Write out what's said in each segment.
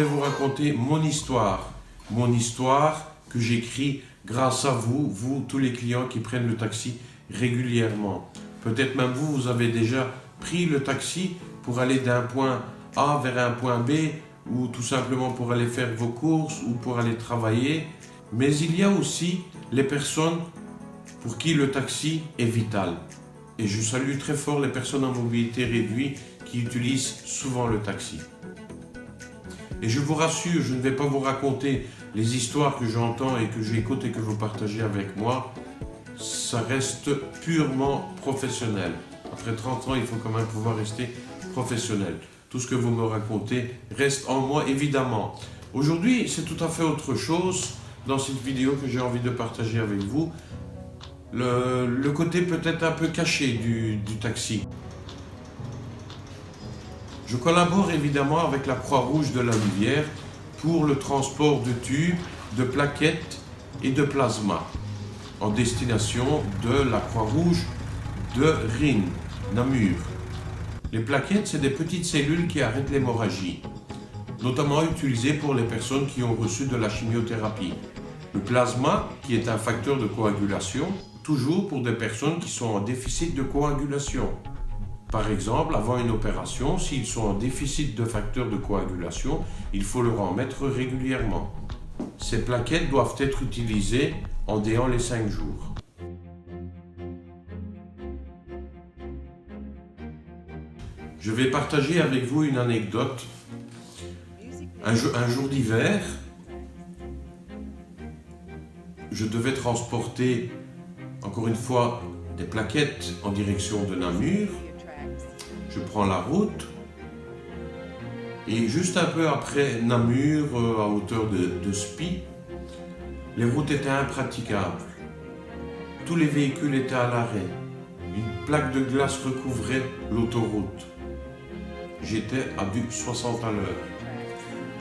vais vous raconter mon histoire que j'écris grâce à vous tous les clients qui prennent le taxi régulièrement. Peut-être même vous avez déjà pris le taxi pour aller d'un point A vers un point B, ou tout simplement pour aller faire vos courses ou pour aller travailler. Mais il y a aussi les personnes pour qui le taxi est vital. Et je salue très fort les personnes en mobilité réduite qui utilisent souvent le taxi. Et je vous rassure, je ne vais pas vous raconter les histoires que j'entends et que j'écoute et que vous partagez avec moi. Ça reste purement professionnel. Après 30 ans, il faut quand même pouvoir rester professionnel. Tout ce que vous me racontez reste en moi, évidemment. Aujourd'hui, c'est tout à fait autre chose dans cette vidéo que j'ai envie de partager avec vous. Le côté peut-être un peu caché du taxi. Je collabore évidemment avec la Croix-Rouge de la Louvière pour le transport de tubes, de plaquettes et de plasma en destination de la Croix-Rouge de Rennes, Namur. Les plaquettes, c'est des petites cellules qui arrêtent l'hémorragie, notamment utilisées pour les personnes qui ont reçu de la chimiothérapie. Le plasma, qui est un facteur de coagulation, toujours pour des personnes qui sont en déficit de coagulation. Par exemple, avant une opération, s'ils sont en déficit de facteur de coagulation, il faut leur en mettre régulièrement. Ces plaquettes doivent être utilisées en déant les 5 jours. Je vais partager avec vous une anecdote. Un jour d'hiver, je devais transporter, encore une fois, des plaquettes en direction de Namur. Je prends la route et juste un peu après Namur, à hauteur de Spi, les routes étaient impraticables. Tous les véhicules étaient à l'arrêt. Une plaque de glace recouvrait l'autoroute. J'étais à du 60 à l'heure.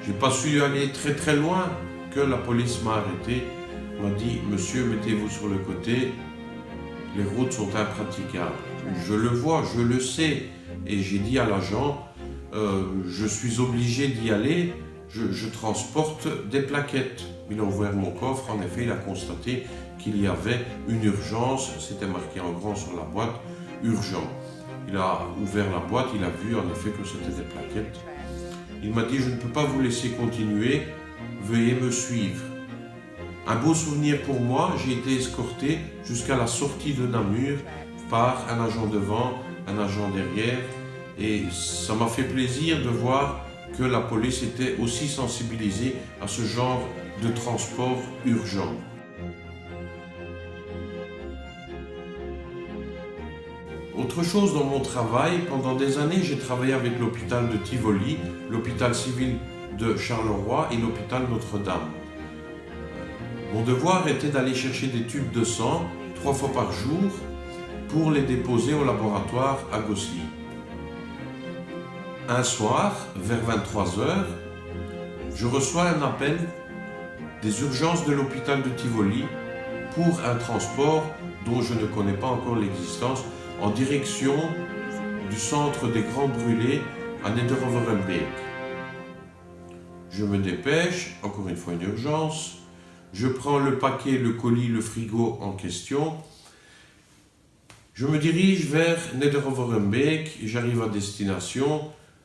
J'ai pas su aller très loin que la police m'a arrêté, m'a dit « Monsieur, mettez-vous sur le côté, les routes sont impraticables. » Je le vois, je le sais, et j'ai dit à l'agent « Je suis obligé d'y aller, je transporte des plaquettes. » Il a ouvert mon coffre, en effet, il a constaté qu'il y avait une urgence, c'était marqué en grand sur la boîte « Urgent ». Il a ouvert la boîte, il a vu en effet que c'était des plaquettes. Il m'a dit « Je ne peux pas vous laisser continuer, veuillez me suivre ». Un beau souvenir pour moi, j'ai été escorté jusqu'à la sortie de Namur par un agent devant, un agent derrière, et ça m'a fait plaisir de voir que la police était aussi sensibilisée à ce genre de transport urgent. Autre chose dans mon travail, pendant des années, j'ai travaillé avec l'hôpital de Tivoli, l'hôpital civil de Charleroi et l'hôpital Notre-Dame. Mon devoir était d'aller chercher des tubes de sang 3 fois par jour pour les déposer au laboratoire à Gosselies. Un soir, vers 23 h, je reçois un appel des urgences de l'hôpital de Tivoli pour un transport dont je ne connais pas encore l'existence, en direction du centre des Grands Brûlés à Nederhove-Rembeek. Je me dépêche, encore une fois une urgence, je prends le paquet, le colis, le frigo en question, je me dirige vers Nederhove-Rembeek, j'arrive à destination.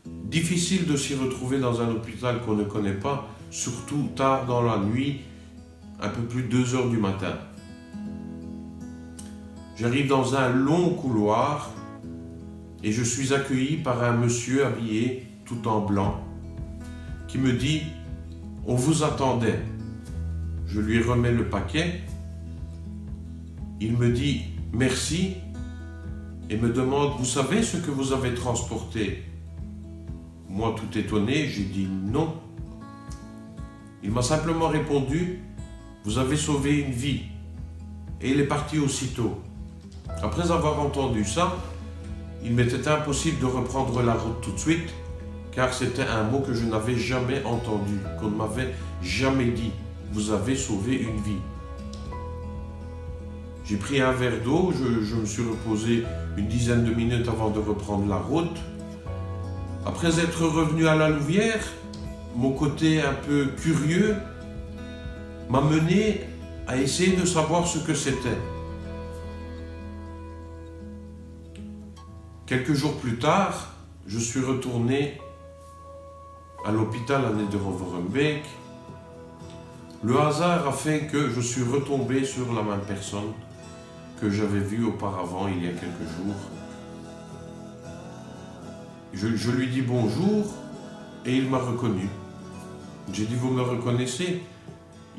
Difficile de s'y retrouver dans un hôpital qu'on ne connaît pas, surtout tard dans la nuit, un peu plus de 2 h du matin. J'arrive dans un long couloir et je suis accueilli par un monsieur habillé tout en blanc qui me dit « On vous attendait ». Je lui remets le paquet. Il me dit « Merci » et me demande « Vous savez ce que vous avez transporté ?» Moi, tout étonné, j'ai dit « Non ». Il m'a simplement répondu « Vous avez sauvé une vie » et il est parti aussitôt. Après avoir entendu ça, il m'était impossible de reprendre la route tout de suite, car c'était un mot que je n'avais jamais entendu, qu'on ne m'avait jamais dit. Vous avez sauvé une vie. J'ai pris un verre d'eau, je me suis reposé une dizaine de minutes avant de reprendre la route. Après être revenu à la Louvière, mon côté un peu curieux m'a mené à essayer de savoir ce que c'était. Quelques jours plus tard, je suis retourné à l'hôpital à Nederhove-Rembeek. Le hasard a fait que je suis retombé sur la même personne que j'avais vue auparavant il y a quelques jours. Je lui dis bonjour et il m'a reconnu. J'ai dit, vous me reconnaissez?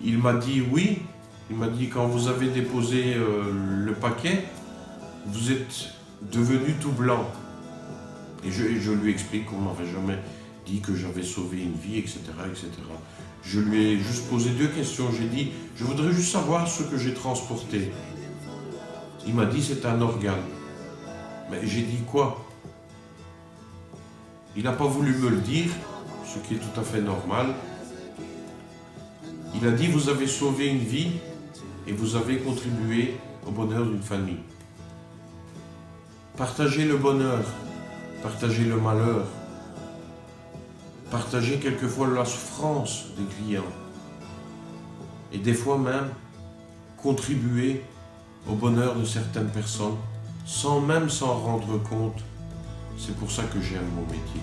Il m'a dit oui. Il m'a dit, quand vous avez déposé le paquet, vous êtes devenu tout blanc. Et je lui explique qu'on m'avait jamais dit que j'avais sauvé une vie, etc., etc. Je lui ai juste posé 2 questions. J'ai dit, je voudrais juste savoir ce que j'ai transporté. Il m'a dit, c'est un organe. Mais j'ai dit quoi? Il n'a pas voulu me le dire, ce qui est tout à fait normal. Il a dit, vous avez sauvé une vie et vous avez contribué au bonheur d'une famille. Partagez le bonheur, partagez le malheur, partagez quelquefois la souffrance des clients et des fois même contribuer au bonheur de certaines personnes sans même s'en rendre compte. C'est pour ça que j'aime mon métier.